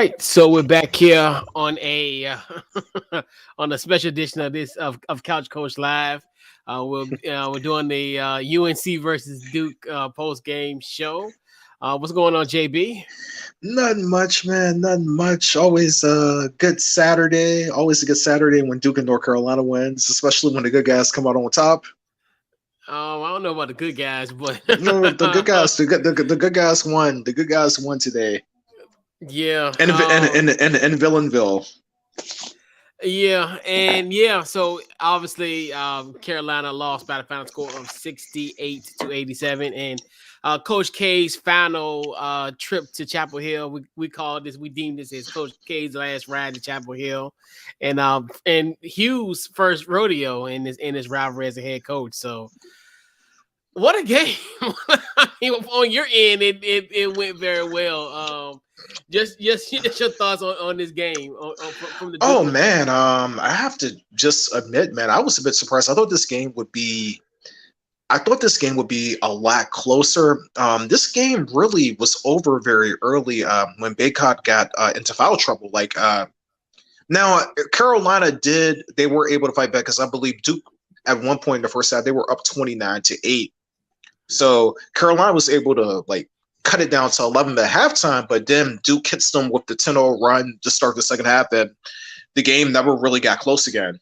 right, so we're back here on a on a special edition of of Couch Coach Live. We're doing the UNC versus Duke post game show. What's going on, JB? Nothing much, man. Nothing much. Always a good Saturday. Always a good Saturday when Duke and North Carolina wins, especially when the good guys come out on top. I don't know about the good guys, but No, the good guys, the good guys won. The good guys won today. yeah, In Villanville. yeah, and yeah. So obviously, Carolina lost by the final score of 68-87, and Coach K's final trip to Chapel Hill. We called this. We deemed this as Coach K's last ride to Chapel Hill, and Hughes' first rodeo in his rivalry as a head coach. So what a game! I mean, on your end, it went very well. Just your thoughts on this game from the Oh Duke. man, I have to just admit, man, I was a bit surprised. I thought this game would be a lot closer. This game really was over very early when Baycott got into foul trouble. Now, Carolina they were able to fight back because I believe Duke at one point in the first half they were up 29-8. So Carolina was able to cut it down to 11 at halftime, but then Duke hits them with the 10-0 run to start the second half, and the game never really got close again.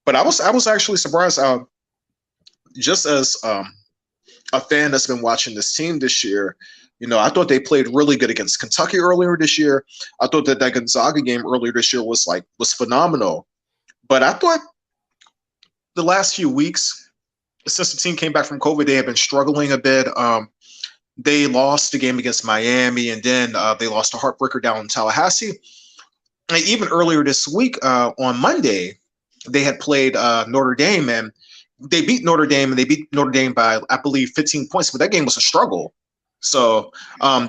But I was actually surprised. Just as a fan that's been watching this team this year, I thought they played really good against Kentucky earlier this year. I thought that Gonzaga game earlier this year was phenomenal. But I thought the last few weeks, since the team came back from COVID, they have been struggling a bit. They lost the game against Miami, and then they lost a heartbreaker down in Tallahassee. And even earlier this week, on Monday, they had played Notre Dame, and they beat Notre Dame, and they beat Notre Dame by, I believe, 15 points. But that game was a struggle. So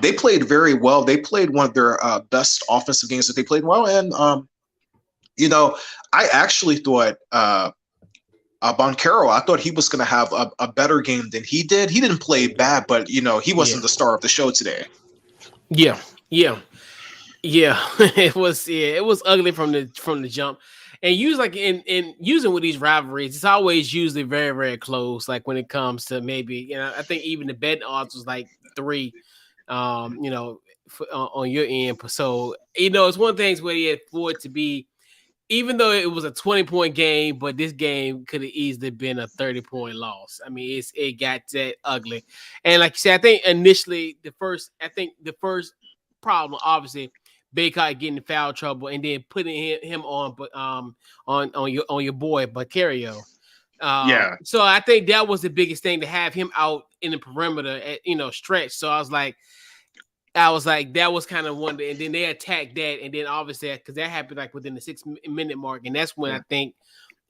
they played very well. They played one of their best offensive games that they played well. And, I actually thought Boncaro, I thought he was going to have a better game than he did. He didn't play bad, but, he wasn't the star of the show today. Yeah. It was ugly from the jump. And using with these rivalries, it's always usually very, very close. Like when it comes to maybe, I think even the bet odds was like 3, on your end. So, it's one of the things where you had for it to be, even though it was a 20-point game, but this game could have easily been a 30-point loss. I mean, it got that ugly. And like you said, I think initially the first problem, obviously, Baycott getting in foul trouble and then putting him on your boy Bacario. So I think that was the biggest thing, to have him out in the perimeter at stretch. So I was like that was kind of one, and then they attacked that, and then obviously because that happened like within the 6-minute mark, and that's when I think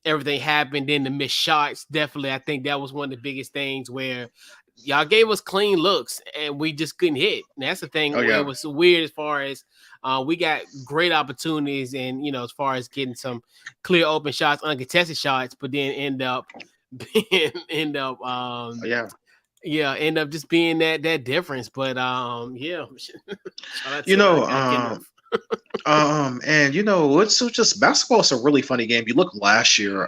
everything happened. Then the missed shots, definitely, I think that was one of the biggest things where y'all gave us clean looks and we just couldn't hit. And that's the thing. It was so weird as far as we got great opportunities, and as far as getting some clear open shots, uncontested shots, but then end up end up just being that difference. But it's just basketball is a really funny game. You look last year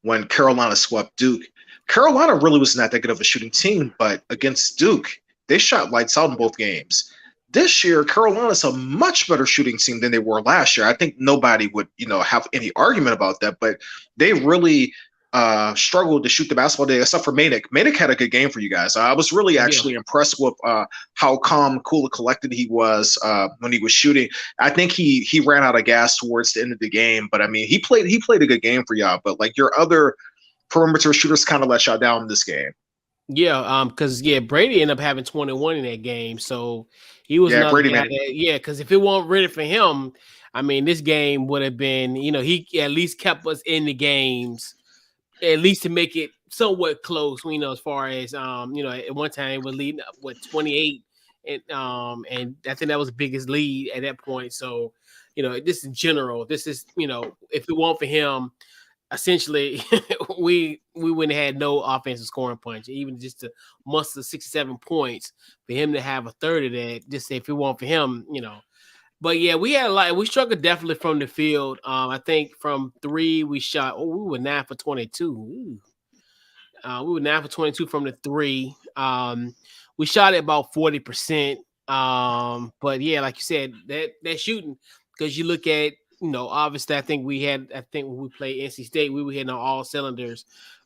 when Carolina swept Duke. Carolina really was not that good of a shooting team, but against Duke, they shot lights out in both games. This year, Carolina's a much better shooting team than they were last year. I think nobody would, have any argument about that, but they really struggled to shoot the basketball today, except for Mainick. Mainick had a good game for you guys. I was really actually impressed with how calm, cool, and collected he was when he was shooting. I think he ran out of gas towards the end of the game, but I mean, he played a good game for y'all. But your other perimeter shooters kind of let y'all down in this game. Yeah, because Brady ended up having 21 in that game, so he was Brady guy because if it weren't ready for him, I mean, this game would have been, he at least kept us in the games, at least to make it somewhat close. As far as at one time it was leading up 28, and I think that was the biggest lead at that point. So, this in general, this is if it weren't for him, essentially, we wouldn't have had no offensive scoring punch, even just to muster 67 points for him to have a third of that. Just say if it weren't for him, But yeah, we had a lot. We struggled definitely from the field. I think from three we shot. Oh, we were 9 for 22. We were 9 for 22 from the three. We shot at about 40%. But yeah, like you said, that shooting, because you look at, obviously I think when we played NC State, we were hitting on all cylinders.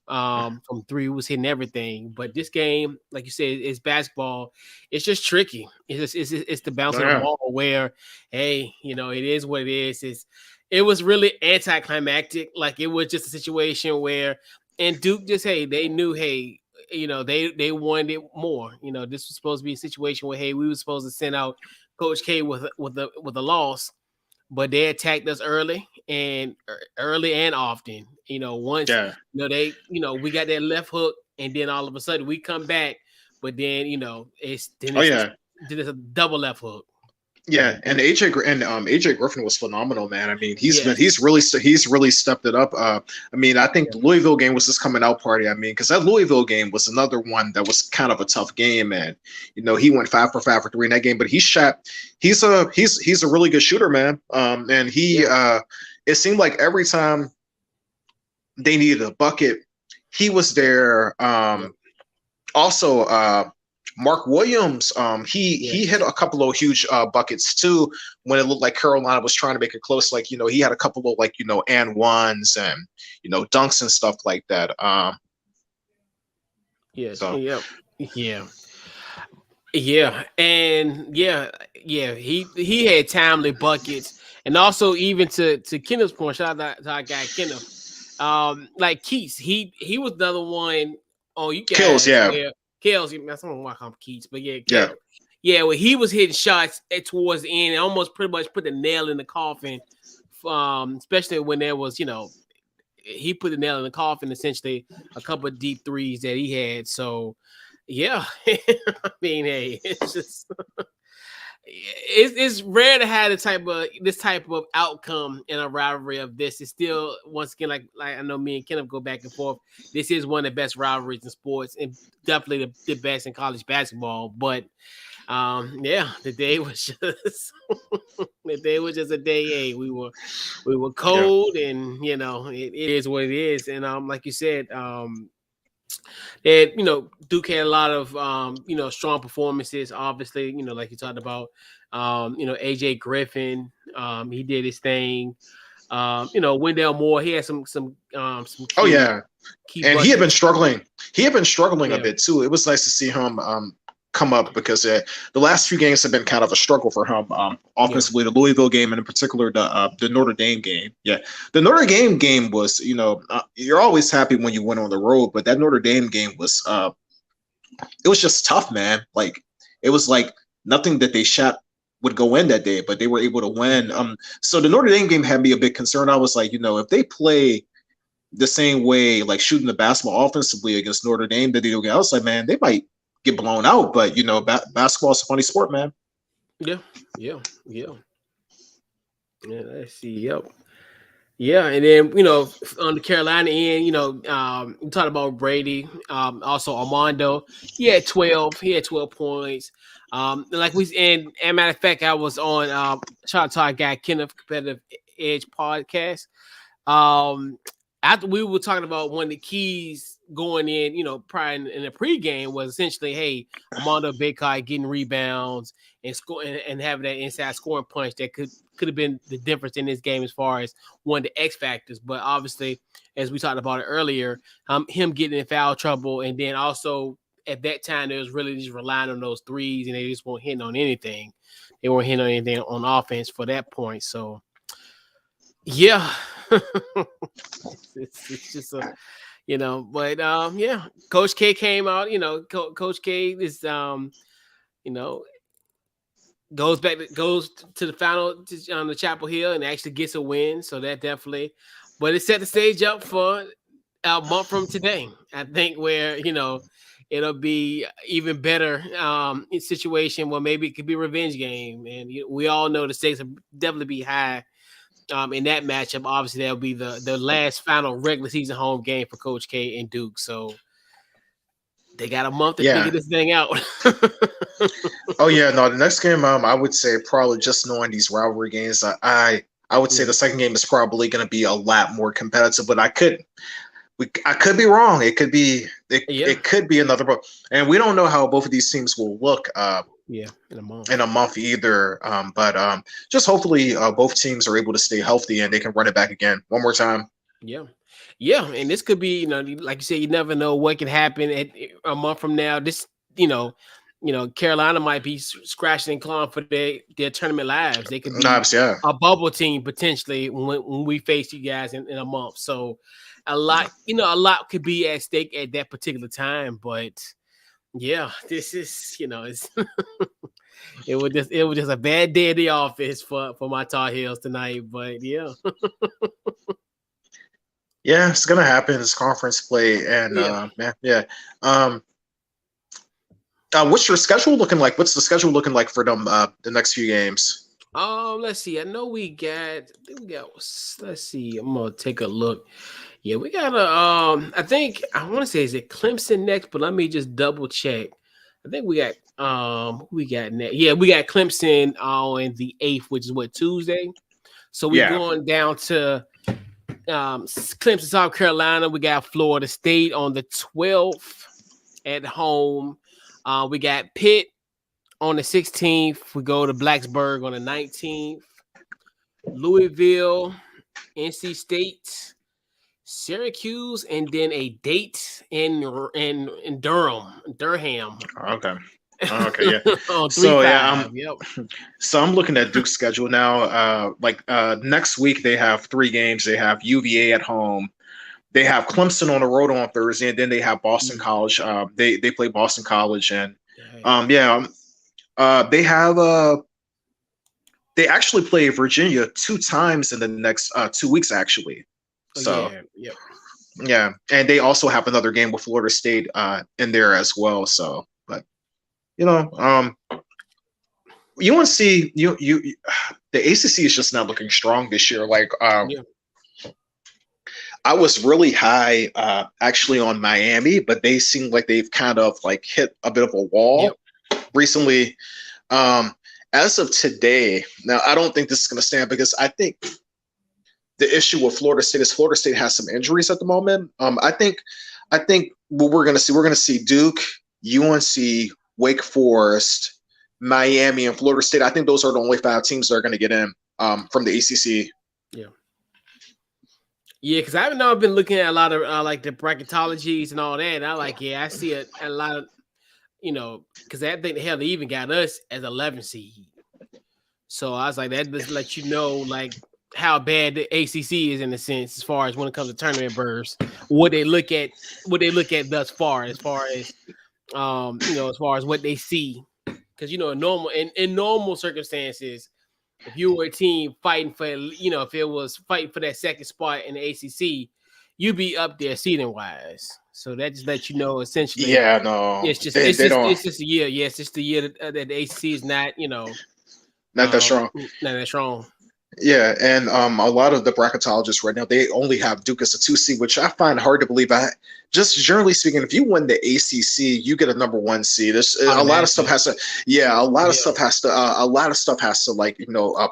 From three, we was hitting everything. But this game, like you said, it's basketball. It's just tricky. It's the bounce Oh, of the yeah. ball where, hey, it is what it is. It was really anticlimactic. Like, it was just a situation where, and Duke just, hey, they knew, hey, they wanted it more. This was supposed to be a situation where, hey, we were supposed to send out Coach K with a loss, but they attacked us early and often. Once Yeah. we got that left hook, and then all of a sudden we come back, but then it's Oh yeah. then it's a double left hook. Yeah, and AJ Griffin was phenomenal, man. I mean, Yes. he's really stepped it up. I mean, I think the Louisville game was his coming out party. I mean, because that Louisville game was another one that was kind of a tough game, and he went 5 for 3 in that game. But he shot. He's a really good shooter, man. And it seemed like every time they needed a bucket, he was there. Also, Mark Williams, he hit a couple of huge buckets too when it looked like Carolina was trying to make it close. Like, he had a couple of and ones and dunks and stuff like that. Yes. So Yep. Yeah. Yeah. And he had timely buckets. And also, even to Kenneth's point, shout out to our guy Kenneth. Like Keats, he was the other one on you kills, guys yeah, where Kels, that's not why I call him Keats, but yeah, yeah, where he was hitting shots towards the end and almost pretty much put the nail in the coffin. Especially when there was, he put the nail in the coffin, essentially a couple of deep threes that he had. So yeah, I mean, hey, it's just it's rare to have this type of outcome in a rivalry of this. It's still, once again, like I know me and Kenneth go back and forth. This is one of the best rivalries in sports, and definitely the best in college basketball. But the day was just a day. Hey, we were yeah, cold, and it is what it is. And like you said, and Duke had a lot of strong performances. Obviously, like you talked about, AJ Griffin, he did his thing. Wendell Moore, he had some oh key yeah, and he had buckets. been struggling. He had been struggling a Yeah, bit too. It was nice to see him come up because the last few games have been kind of a struggle for him yeah, offensively. The Louisville game and in particular the Notre Dame game. Yeah, the Notre Dame game was you're always happy when you win on the road, but that Notre Dame game was it was just tough, man. Like it was like nothing that they shot would go in that day, but they were able to win. So the Notre Dame game had me a bit concerned. I was like, if they play the same way, like shooting the basketball offensively against Notre Dame that they do, I was like, man, they might get blown out. But basketball is a funny sport, man. yeah, yeah, yeah. Yeah, let's see. Yep. Yeah, and then on the Carolina end, we talked about Brady, also Armando. He had 12. He had 12 points. And matter of fact, I was on shout out to our guy Kenneth Competitive Edge podcast. After we were talking about one of the keys going in, prior in the pregame was essentially, hey, Armando Baycott getting rebounds and score and having that inside scoring punch that could have been the difference in this game as far as one of the X factors. But obviously, as we talked about it earlier, him getting in foul trouble, and then also at that time they was really just relying on those threes, and they just weren't hitting on anything. They weren't hitting on anything on offense for that point. So yeah. it's just a but Coach K came out. Coach K is you know goes to the final on the Chapel Hill and actually gets a win. So that definitely, but it set the stage up for a month from today. I think where it'll be even better in situation where maybe it could be a revenge game, and we all know the stakes will definitely be high. In that matchup, obviously that'll be the last final regular season home game for Coach K and Duke. So They got a month to Yeah. figure this thing out. Oh yeah, no. The next game, I would say probably just knowing these rivalry games, I would say Yeah. the second game is probably going to be a lot more competitive. But I could be wrong. Yeah. It could be another, and we don't know how both of these teams will look Yeah. In a in month. a month either. But just hopefully both teams are able to stay healthy and they can run it back again one more time. Yeah. Yeah. And this could be, like you said, you never know what can happen at a month from now. This, Carolina might be scratching and clawing for their tournament lives. They could be Nice, yeah. a bubble team potentially when we face you guys in a month. So a lot could be at stake at that particular time. But yeah, this is, it's it was just a bad day at the office for my Tar Heels tonight. But yeah. Yeah, it's gonna happen. It's conference play, and Yeah. man, yeah. Um, what's your schedule looking like? What's the schedule looking like for them the next few games? Let's see. I know I think we got. Let's see. I'm gonna take a look. Yeah, we got a. I think I want to say is it Clemson next, but let me just double check. I think we got. Who we got next? Yeah, we got Clemson on the 8th, which is what, Tuesday. So we're Yeah. going down to Clemson, South Carolina. We got Florida State on the 12th at home. We got Pitt on the 16th. We go to Blacksburg on the 19th. Louisville, NC State, Syracuse, and then a date in Durham. Okay. Okay. Yeah. On So yeah, 3-5. Yep. so I'm looking at Duke's schedule now. Next week they have three games. They have UVA at home. They have Clemson on the road on Thursday, and then they have Boston College. They play Boston College, and they have they actually play Virginia two times in the next 2 weeks actually. So Yep. yeah, and they also have another game with Florida State in there as well. So, but UNC, the ACC is just not looking strong this year. Like, I was really high actually on Miami, but they seem like they've kind of like hit a bit of a wall recently. As of today, now I don't think this is going to stand because I think the issue with Florida State is Florida State has some injuries at the moment. I think what we're going to see Duke, UNC, Wake Forest, Miami, and Florida State. I think those are the only 5 teams that are going to get in from the ACC. Yeah, because I've been looking at a lot of like the bracketologies and all that. And I see a lot of, because I think hell they even got us as 11 seed. So I was like, that just lets you know like how bad the ACC is in a sense as far as when it comes to tournament berths. What they look at thus far, as far as what they see. Because in normal circumstances, if you were a team fighting for, if it was fighting for that second spot in the ACC, you'd be up there seeding wise. So that just lets you know essentially. Yeah, no, it's just a year. Yeah, it's just the year that the ACC is not, not that strong. Not that strong. Yeah, and a lot of the bracketologists right now, they only have Duke as a 2 seed, which I find hard to believe. Just generally speaking, if you win the ACC, you get a number 1 seed. A lot of stuff has to, a lot of stuff has to like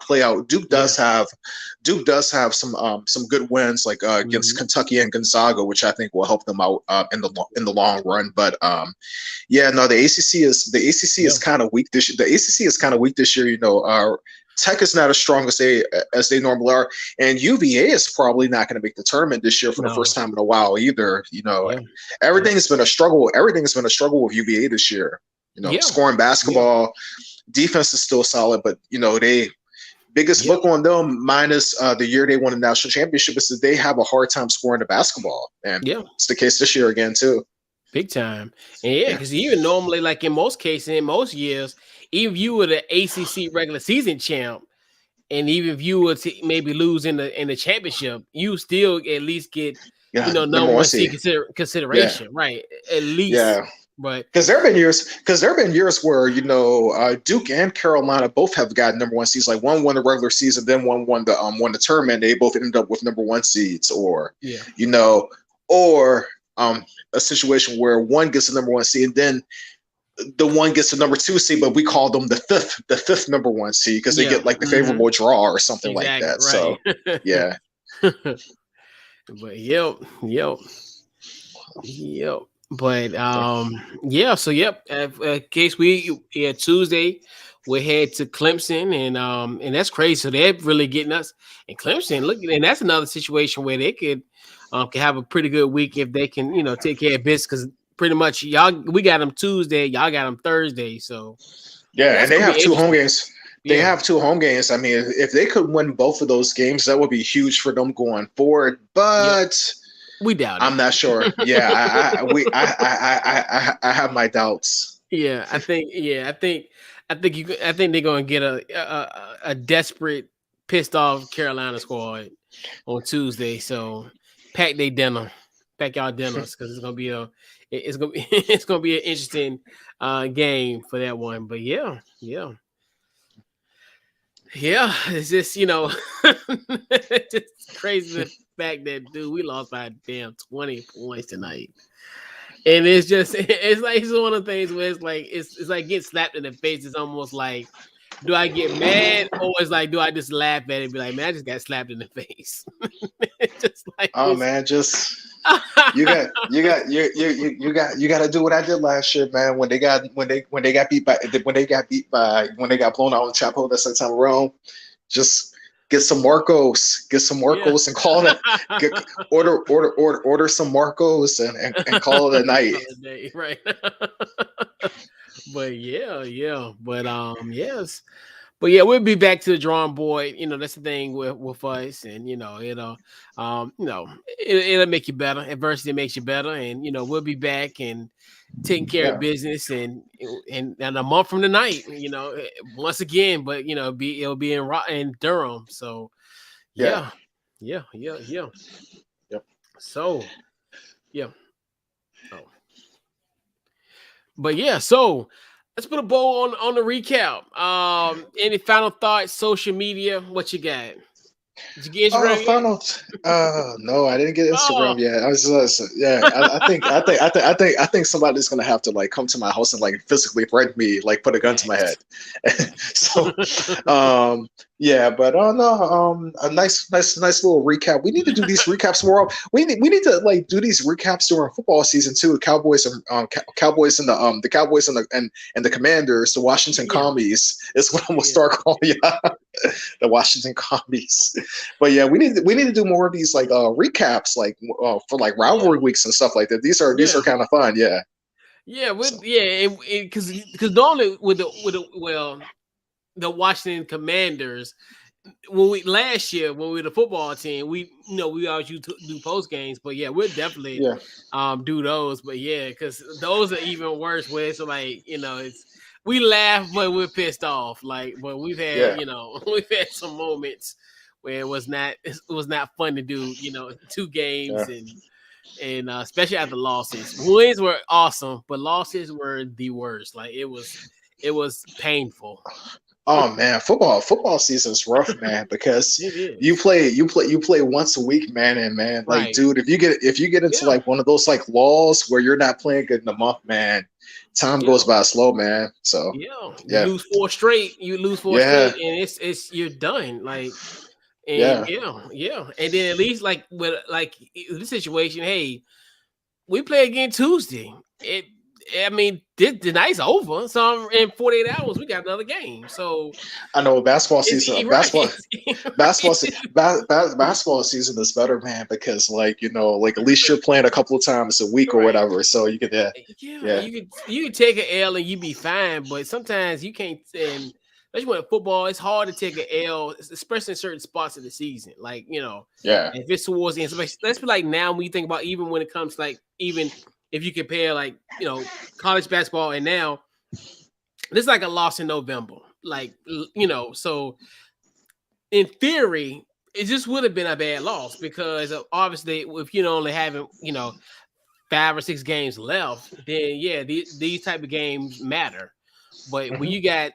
play out. Duke does have some good wins like against Kentucky and Gonzaga, which I think will help them out in the long run. But the ACC is kind of weak this year. The ACC is kind of weak this year. Tech is not as strong as they normally are, and UVA is probably not going to make the tournament this year for the first time in a while either. Everything has been a struggle. Everything has been a struggle with UVA this year. Scoring basketball, defense is still solid, but they biggest book on them minus the year they won the national championship is that they have a hard time scoring the basketball, and it's the case this year again too. Big time, and because even normally, like in most cases, in most years. Even if you were the ACC regular season champ, and even if you were to maybe lose in the championship, you still at least get number 1 seed consideration, right? At least, but because there have been years where Duke and Carolina both have got number 1 seeds. Like one won the regular season, then one won the tournament. They both ended up with number 1 seeds, or a situation where one gets the number 1 seed, and then the one gets the number 2 seed, but we call them the fifth number 1 seed because they get like the favorable draw or something like Exactly, that. right. So yeah. But yep. But yeah. So case Tuesday we head to Clemson, and that's crazy. So they're really getting us. And Clemson, look, and that's another situation where they can have a pretty good week if they can, take care of business. Because pretty much we got them Tuesday, y'all got them Thursday. So yeah, and they have 2 home games. They Yeah. have 2 home games. I mean, if they could win both of those games, that would be huge for them going forward. But we doubt it. I'm not sure. Yeah, I have my doubts. Yeah, I think they're gonna get a desperate, pissed off Carolina squad on Tuesday. So pack y'all dinners because it's gonna be it's gonna be an interesting game for that one. But yeah. It's just it's just crazy the fact that we lost by damn 20 points tonight. And it's one of the things where it's like get slapped in the face. It's almost like, do I get mad or it's like, do I just laugh at it and be like, man, I just got slapped in the face? It's just like, man, just you got to do what I did last year, man. When they got blown out in Chapel the second time around, just get some Marcos, and call it. Order some Marcos and call it a night. Right. But yes. But yeah, we'll be back to the drawing board. That's the thing with us, and it'll make you better. Adversity makes you better, and we'll be back and taking care of business, and a month from tonight, once again. But it'll be in Durham. So yeah. Yep. So yeah. Oh. But yeah, so let's put a bow on the recap. Any final thoughts? Social media, what you got? Did you get Instagram? No, I didn't get Instagram yet. I think somebody's gonna have to like come to my house and like physically threaten me, like put a gun to my head. So, but a nice little recap. We need to do these recaps more. We need to like do these recaps during football season too. The Cowboys and the Cowboys and the Commanders, the Washington Commies is what I'm gonna start calling you. The Washington Commies. But yeah, we need to do more of these like recaps, like for like rivalry weeks and stuff like that. These are kind of fun. Yeah. Yeah, because normally with the Washington Commanders, last year when we were the football team, we always used to do post games, but yeah, we'll definitely do those. But yeah, because those are even worse. Where it's like we laugh, but we're pissed off. Like, but we've had we've had some moments where it was not fun to do. 2 games and especially after losses. Wins were awesome, but losses were the worst. Like it was painful. Oh man, football season is rough, man, because you play once a week, man, and man, like dude, if you get into like one of those like laws where you're not playing good in a month, man, time goes by slow, man. So you lose 4 straight, and it's you're done. Like and and then at least like with like this situation, hey, we play again Tuesday. The night's over. So in 48 hours, we got another game. So I know basketball season. Basketball season is better, man, because like at least you're playing a couple of times a week or whatever. So you could you could take an L and you be fine, but sometimes you can't. And especially with football, it's hard to take an L, especially in certain spots of the season. Like if it's towards the end, let's be like now when you think about even when it comes to like even. If you compare like, college basketball and now, this is like a loss in November. Like, so in theory, it just would have been a bad loss because obviously if you're only having, 5 or 6 games left, then these type of games matter. But when you got,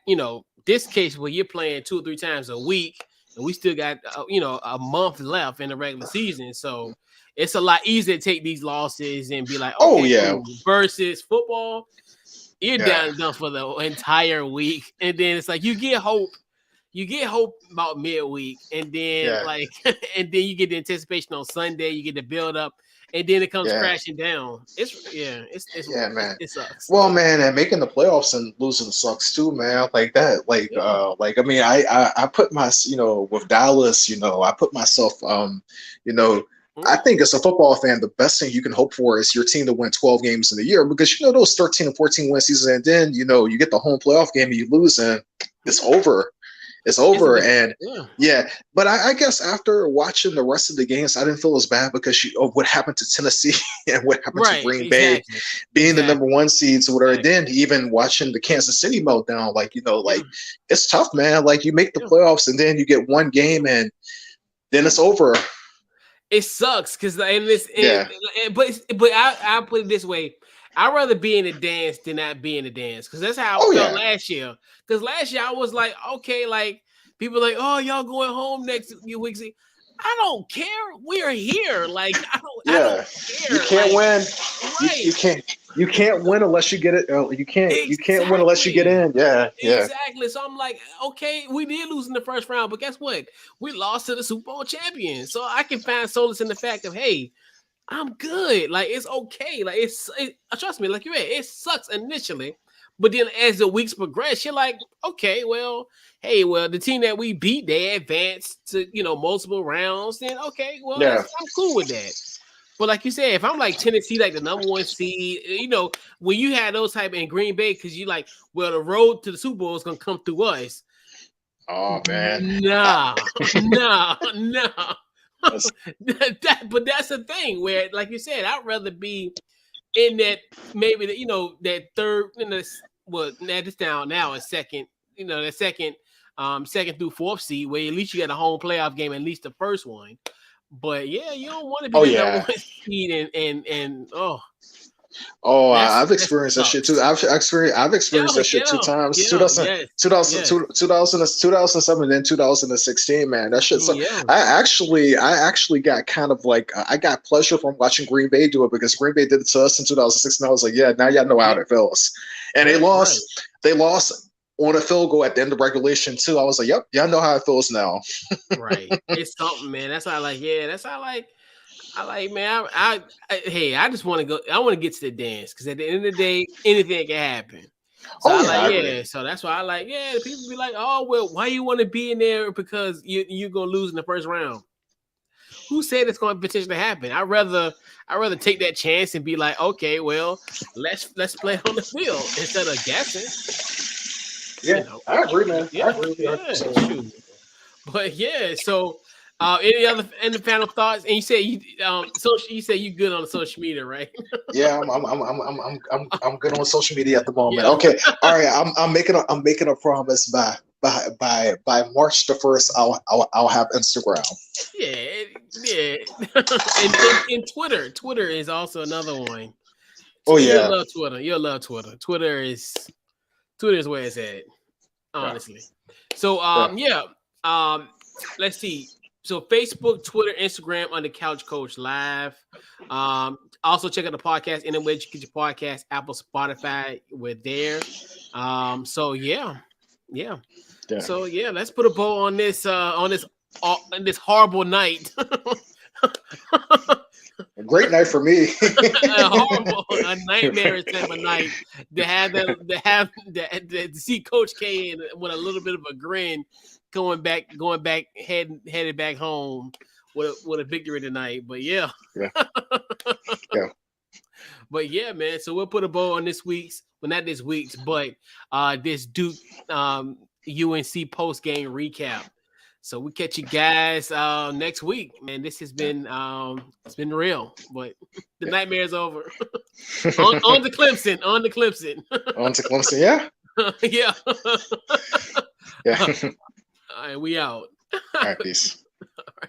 this case where you're playing 2 or 3 times a week and we still got, a month left in the regular season. So it's a lot easier to take these losses and be like, Oh okay, yeah, cool. Versus football, you're yeah, down and done for the entire week, and then it's like you get hope. You get hope about midweek, and then yeah, and then you get the anticipation on Sunday. You get the build up, and then it comes yeah, crashing down. yeah, man. It sucks. Well, man, and making the playoffs and losing sucks too, man. Like that, Yeah. I mean, I put my, with Dallas, I put myself, you know, I think as a football fan, the best thing you can hope for is your team to win 12 games in the year, because those 13 and 14 win seasons, and then you get the home playoff game and you lose, and it's over. It's over. And yeah, but I guess after watching the rest of the games, I didn't feel as bad because of what happened to Tennessee and what happened to Green Bay being the number 1 seeds or whatever. Then even watching the Kansas City meltdown, it's tough, man. Like, you make the playoffs and then you get one game and then it's over. It sucks because but I put it this way. I'd rather be in the dance than not be in the dance, because that's how I felt last year. Because last year I was like, okay, like people like, oh, y'all going home next week. I don't care. We're here. Like, I don't care. You can't win. Right. You can't win unless you get it. You can't win unless you get in. Yeah. Exactly. So I'm like, okay, we did lose in the first round, but guess what? We lost to the Super Bowl champion. So I can find solace in the fact of, hey, I'm good. Like, it's okay. Like, trust me, like you said, it sucks initially, but then as the weeks progress, you're like, okay, well, hey, the team that we beat, they advanced to multiple rounds. Then okay, well, I'm cool with that. But like you said, if I'm like Tennessee, like the number 1 seed, when you had those type in Green Bay, because you like, well, the road to the Super Bowl is gonna come through us. Oh man, nah. But that's the thing where, like you said, I'd rather be in that, maybe that third, it's down now a second, the second through 4th seed, where at least you got a home playoff game, at least the first one. But yeah, you don't want to be the number 1 seed and I've experienced that shit too. I've experienced that shit 2 times. 2007 and then 2016, man. That shit's I actually got kind of like, I got pleasure from watching Green Bay do it, because Green Bay did it to us in 2016. I was like, yeah, now y'all know how it feels. And they lost. Right. They lost on a field goal at the end of regulation too. I was like, yep, y'all know how it feels now. Right. It's something, man. That's how I like. Yeah, that's how I like, man. I just want to go. I want to get to the dance, because at the end of the day, anything can happen. So so that's why I like. Yeah, people be like, oh, well, why you want to be in there? Because you're gonna lose in the first round. Who said it's going to potentially happen? I'd rather take that chance and be like, okay, well, let's play on the field instead of guessing. Yeah, I agree, man. I agree. But yeah, so any final thoughts? And you say you say you good on social media, right? Yeah, I'm good on social media at the moment. Yeah. Okay, all right. I'm making a promise by March the 1st. I'll have Instagram. Yeah. and Twitter is also another one. Oh yeah, you'll love Twitter. Twitter is where it's at, honestly. So let's see. So Facebook, Twitter, Instagram under Couch Coach Live. Also check out the podcast anywhere you get your podcast, Apple, Spotify. We're there. So yeah. So yeah, let's put a bow on this this horrible night. A great night for me. a nightmare type of night. To see Coach K with a little bit of a grin, going back, headed back home with a victory tonight. But yeah. But yeah, man. So we'll put a bow on this week's, well, not this week's, but this Duke UNC post-game recap. So we catch you guys next week, man. This has been it's been real, but the nightmare's over. on to Clemson. On to Clemson. Yeah. Yeah. Yeah. All right, we out. All right, peace. All right.